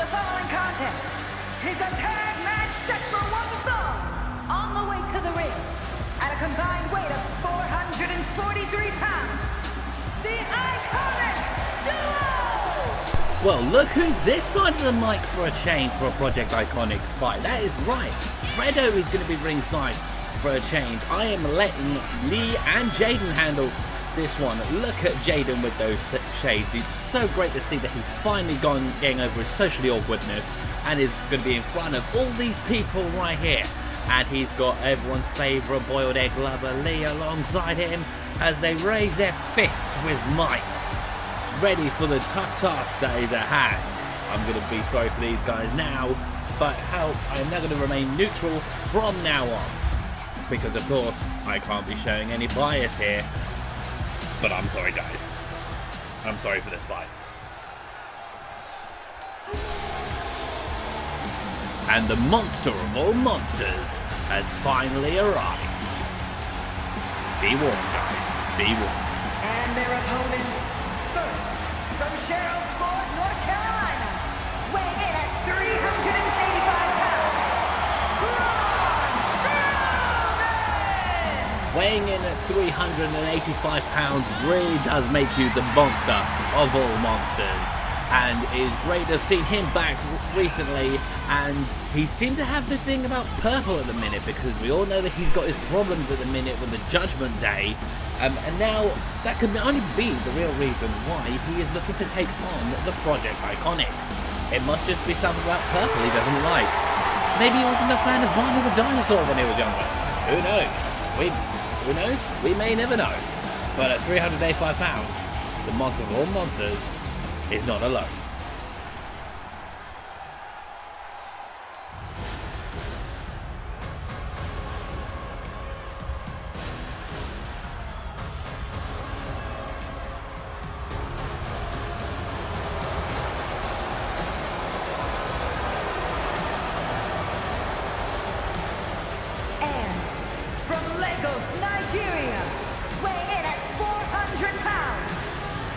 The following contest is a tag match set for one fall. On the way to the ring, at a combined weight of 443 pounds, the Iconic Duo! Well, look who's this side of the mic for a change for a Project Iconics fight. That is right. Freddo is going to be ringside for a change. I am letting Lee and Jaydon handle this one. Look at Jaydon with those shades. It's so great to see that he's finally getting over his socially awkwardness and is going to be in front of all these people right here. And he's got everyone's favourite boiled egg lover Lee alongside him as they raise their fists with might, ready for the tough task that is at hand. I'm going to be sorry for these guys now, but I'm now going to remain neutral from now on. Because of course, I can't be showing any bias here. But I'm sorry guys. I'm sorry for this fight. And the monster of all monsters has finally arrived. Be warned guys, be warned. And their opponents, first, from Charlottesville, North Carolina, weighing in at 385 pounds, Braun Strowman! Weighing in at 385 pounds really does make you the monster of all monsters. And it is great to have seen him back recently, and he seemed to have this thing about purple at the minute, because we all know that he's got his problems at the minute with the Judgment Day, and now that could only be the real reason why he is looking to take on the Project Iconics. It must just be something about purple he doesn't like. Maybe he wasn't a fan of Barney the Dinosaur when he was younger. Who knows? Who knows? We may never know. But at 385 pounds, the monster of all monsters is not alone. And from Lagos, Nigeria, weighing in at 400 pounds,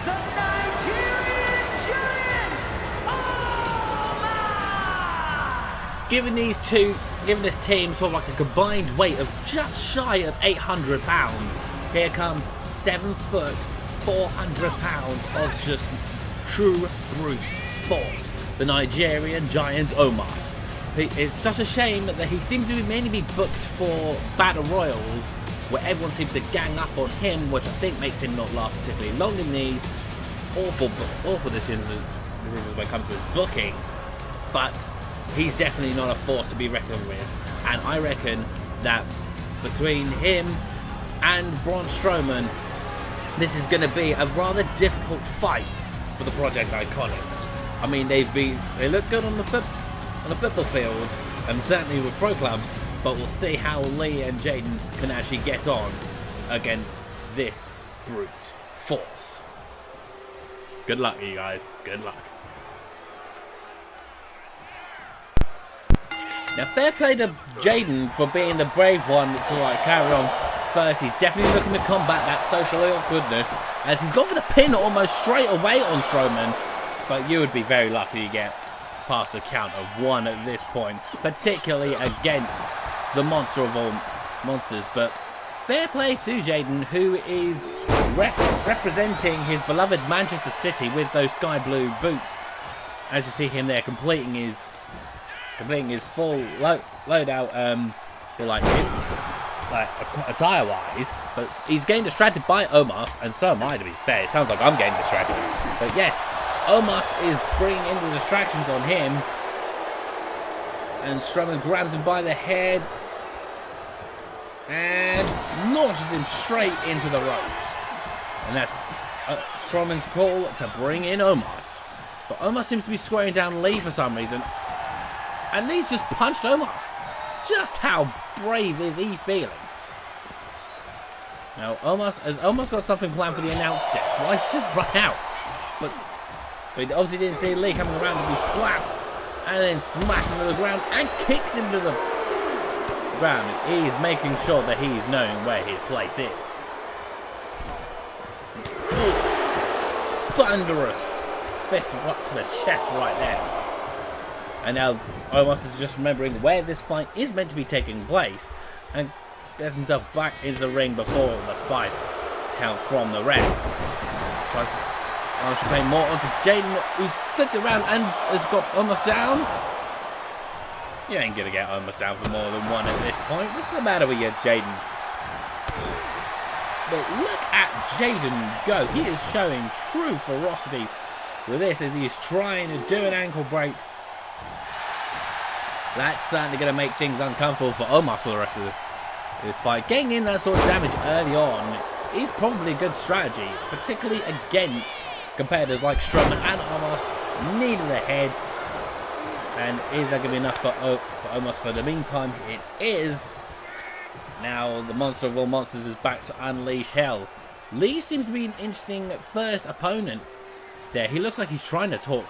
the Nigerian Giant, Omos! Given this team sort of like a combined weight of just shy of 800 pounds, here comes 7 foot, 400 pounds of just true brute force, the Nigerian Giant Omos. It's such a shame that he seems to mainly be booked for Battle Royals, where everyone seems to gang up on him, which I think makes him not last particularly long in these. Awful decisions when it comes to his booking, but he's definitely not a force to be reckoned with. And I reckon that between him and Braun Strowman, this is going to be a rather difficult fight for the Project Iconics. I mean, they look good on the football field, and certainly with pro clubs, but we'll see how Lee and Jaydon can actually get on against this brute force. Good luck, you guys. Good luck. Now, fair play to Jaydon for being the brave one to carry on first. He's definitely looking to combat that social awkwardness, as he's gone for the pin almost straight away on Strowman. But you would be very lucky to get past the count of 1 at this point, particularly against the monster of all monsters. But fair play to Jaydon, who is representing his beloved Manchester City with those sky blue boots. As you see him there, completing his full loadout for attire wise, but he's getting distracted by Omos, and so am I, to be fair. It sounds like I'm getting distracted, but yes, Omos is bringing in the distractions on him, and Strowman grabs him by the head and launches him straight into the ropes. And that's Strowman's call to bring in Omos. But Omos seems to be squaring down Lee for some reason, and Lee's just punched Omos. Just how brave is he feeling? Now, has Omos got something planned for the announced death? Why, he's just run out. But he obviously didn't see Lee coming around to be slapped, and then smashed him to the ground and kicks him to the ground. He's making sure that he's knowing where his place is. Ooh, thunderous fist up to the chest right there. And now Omos is just remembering where this fight is meant to be taking place and gets himself back into the ring before the 5 count from the ref. Tries to pay more onto Jaydon, who's flipped around and has got Omos down. You ain't gonna get Omos down for more than 1 at this point. What's the matter with you, Jaydon? But look at Jaydon go. He is showing true ferocity with this as he's trying to do an ankle break. That's certainly going to make things uncomfortable for Omos for the rest of this fight. Getting in that sort of damage early on is probably a good strategy, particularly against competitors like Strowman and Omos. Needed a head. And is that going to be enough for Omos for the meantime? It is. Now the monster of all monsters is back to unleash hell. Lee seems to be an interesting first opponent there. He looks like he's trying to talk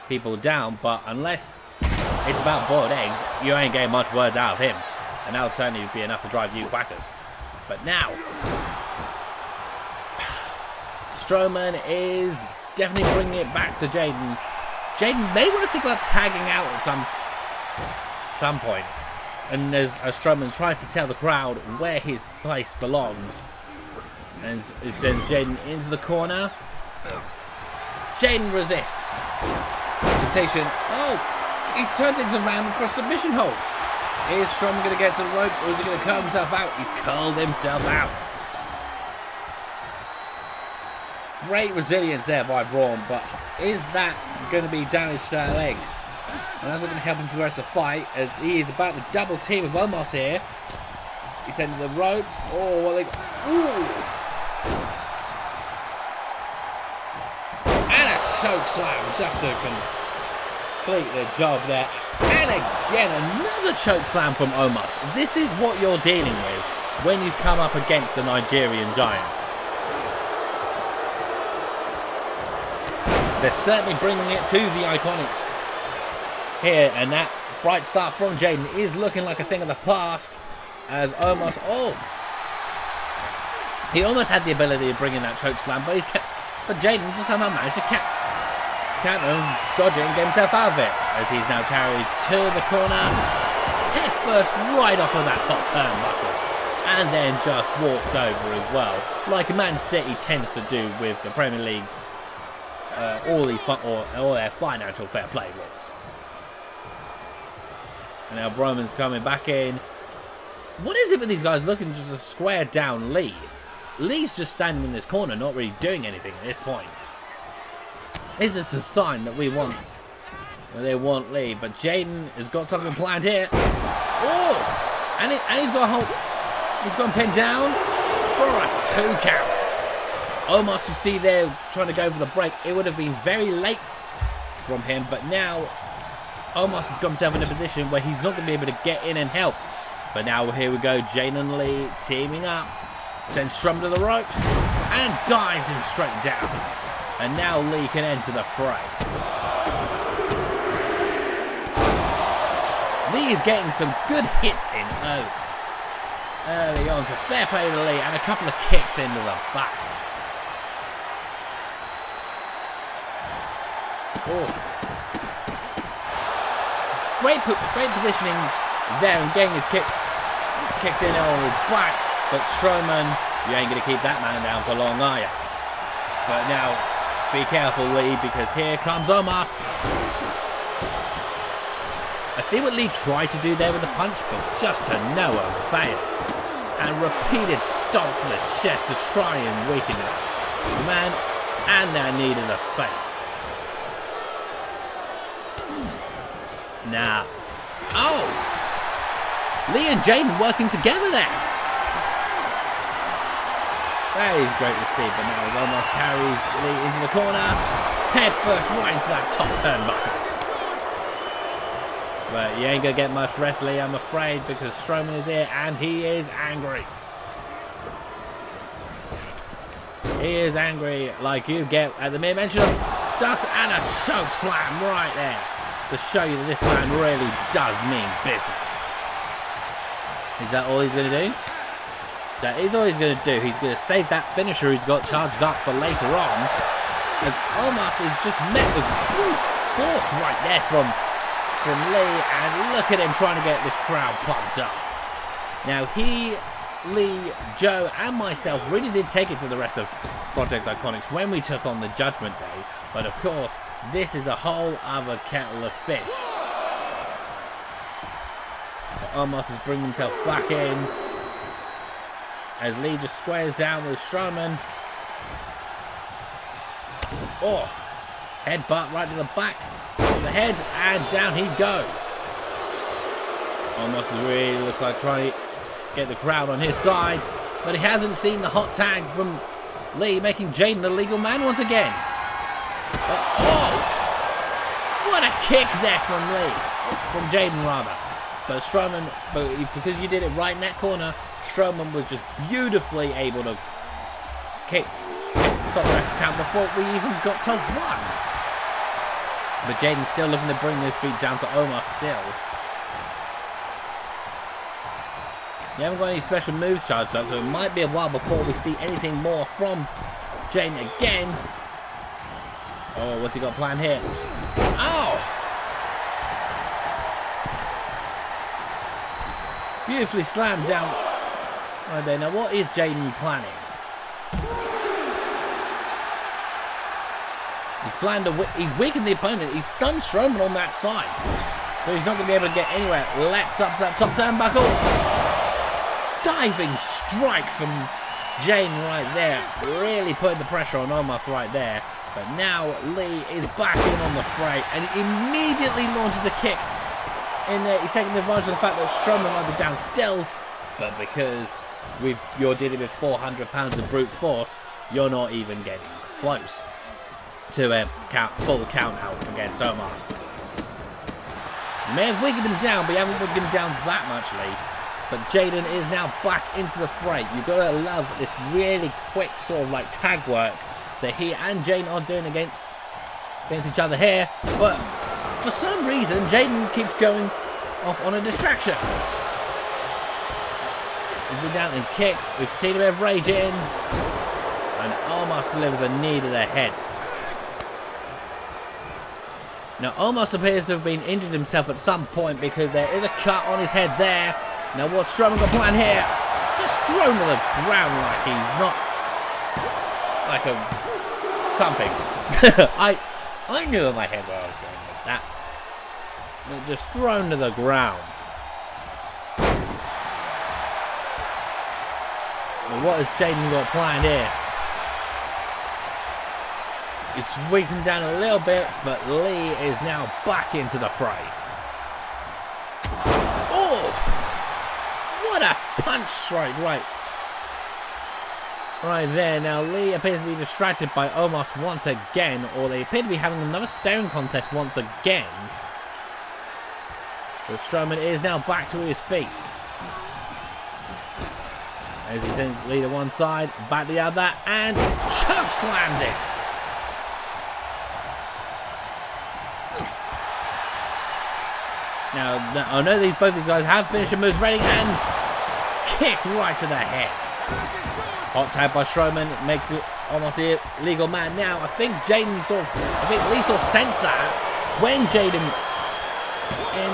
people down, but unless it's about boiled eggs, you ain't getting much words out of him. And that would certainly be enough to drive you backers. But now, Strowman is definitely bringing it back to Jaydon. Jaydon may want to think about tagging out at some point. And as Strowman tries to tell the crowd where his place belongs. And it sends Jaydon into the corner. Jaydon resists. Temptation. Oh, he's turned things around for a submission hold. Is Strowman going to get to the ropes, or is he going to curl himself out? He's curled himself out. Great resilience there by Braun, but is that going to be damage to that leg? And that's not going to help him for the rest of the fight, as he is about to double team with Omos here. He's sending the ropes. Oh, well, ooh! And a choke slam just to complete the job there. And again, another choke slam from Omos. This is what you're dealing with when you come up against the Nigerian Giant. They're certainly bringing it to the Iconics here, and that bright start from Jaydon is looking like a thing of the past as Omos, he almost had the ability to bring in that choke slam, but Jaydon just somehow managed to counter and dodge it and get himself out of it, as he's now carried to the corner, head first right off of that top turnbuckle, and then just walked over as well, like Man City tends to do with the Premier League's all their financial fair play rules. And now Roman's coming back in. What is it with these guys looking just to square down Lee? Lee's just standing in this corner, not really doing anything at this point. Is this a sign that they want Lee? But Jaydon has got something planned here. Oh! And he's got him pinned down for a 2 count. Omos, you see there, trying to go for the break. It would have been very late from him, but now Omos has got himself in a position where he's not going to be able to get in and help. But now here we go, Jaydon and Lee teaming up. Sends Strowman to the ropes and dives him straight down. And now Lee can enter the fray. Lee is getting some good hits in early on. So fair play to Lee, and a couple of kicks into the back. Oh. Great positioning there, and getting his kicks in on his back. But Strowman, you ain't going to keep that man down for long, are you? But now, be careful, Lee, because here comes Omos. I see what Lee tried to do there with the punch, but just to no avail. And repeated stomps to the chest to try and weaken the man, and that knee to the face. Now, oh! Lee and Jaydon working together there. That is great to see, but now as Omos carries Lee into the corner, head first right into that top turnbuckle. But you ain't going to get much rest, Lee, I'm afraid, because Strowman is here and he is angry. He is angry like you get at the mere mention of ducks, and a choke slam right there to show you that this man really does mean business. Is that all he's going to do? That is all he's going to do. He's going to save that finisher he's got charged up for later on. As Omos is just met with brute force right there from from Lee, and look at him trying to get this crowd pumped up. Now Lee, Joe, and myself really did take it to the rest of Project Iconics when we took on the Judgment Day, but of course, this is a whole other kettle of fish. But Omos is bringing himself back in as Lee just squares down with Strowman. Oh, headbutt right to the back of the head, and down he goes. Omos really looks like trying to get the crowd on his side, but he hasn't seen the hot tag from Lee, making Jaydon the legal man once again. Oh, what a kick there from Lee, from Jaydon rather. But Strowman, because you did it right in that corner, Strowman was just beautifully able to kick stop the rest count before we even got to one. But Jaydon's still looking to bring this beat down to Omos still. You haven't got any special moves charged up, so it might be a while before we see anything more from Jaydon again. Oh, what's he got planned here? Oh! Beautifully slammed down right there. Now, what is Jaydon planning? He's planned he's weakened the opponent. He's stunned Strowman on that side, so he's not going to be able to get anywhere. Leaps up that top turnbuckle. Diving strike from Jaydon right there. Really putting the pressure on Omos right there. But now Lee is back in on the fray, and he immediately launches a kick in there. He's taking advantage of the fact that Strowman might be down still, but because you're dealing with 400 pounds of brute force, you're not even getting close to a full count out against Omos. You may have weakened him down, but you haven't weakened him down that much, Lee. But Jaydon is now back into the fray. You've got to love this really quick sort of like tag work that he and Jaydon are doing against each other here. But for some reason, Jaydon keeps going off on a distraction. He's been down and kick. We've seen a bit of rage in. And Omos delivers a knee to the head. Now, Omos appears to have been injured himself at some point because there is a cut on his head there. Now, what's Strowman got planned here? Just thrown to the ground like he's not like a something. I knew in my head where I was going with that. But just thrown to the ground. Well, what has Jaydon got planned here? He's squeezing down a little bit, but Lee is now back into the fray. Oh! What a punch strike right there. Now Lee appears to be distracted by Omos once again, or they appear to be having another staring contest once again. But Strowman is now back to his feet. As he sends Lee to one side, back to the other, and choke slams it. Now, I know both these guys have finisher moves ready, and kick right to the head. Hot tag by Strowman makes almost a legal man now. I think Lee sort of sensed that when Jaydon in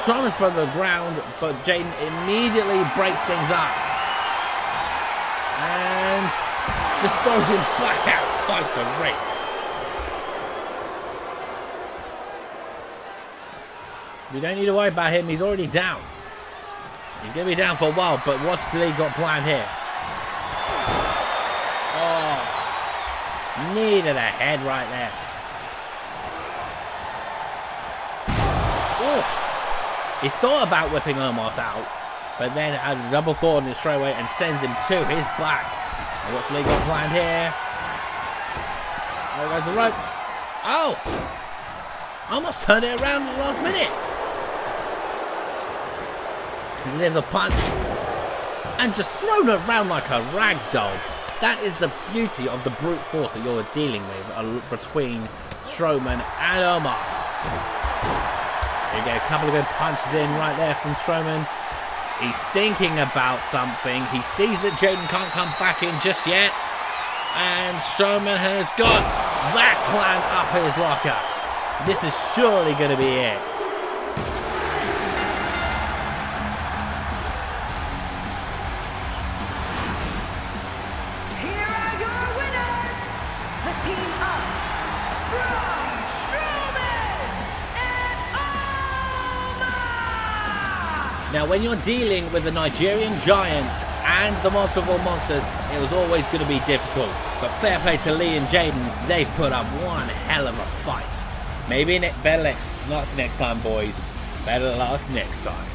Strowman's front of the ground, but Jaydon immediately breaks things up and just throws him back outside the ring. We don't need to worry about him. He's already down. He's going to be down for a while, but what's Lee got planned here? Oh, knee to the head right there. Oof. He thought about whipping Omos out, but then had a double thought on it straight away and sends him to his back. And what's Lee got planned here? There goes the ropes. Oh! Almost turned it around at the last minute. He delivers a punch and just thrown around like a rag doll. That is the beauty of the brute force that you're dealing with between Strowman and Omos. You get a couple of good punches in right there from Strowman. He's thinking about something. He sees that Jaydon can't come back in just yet. And Strowman has got that plan up his locker. This is surely going to be it. Here are your winners, the team of Braun Strowman and Omos! Now, when you're dealing with the Nigerian Giant and the Monster of all Monsters, it was always going to be difficult. But fair play to Lee and Jaydon, they put up one hell of a fight. Maybe better luck next time, boys. Better luck next time.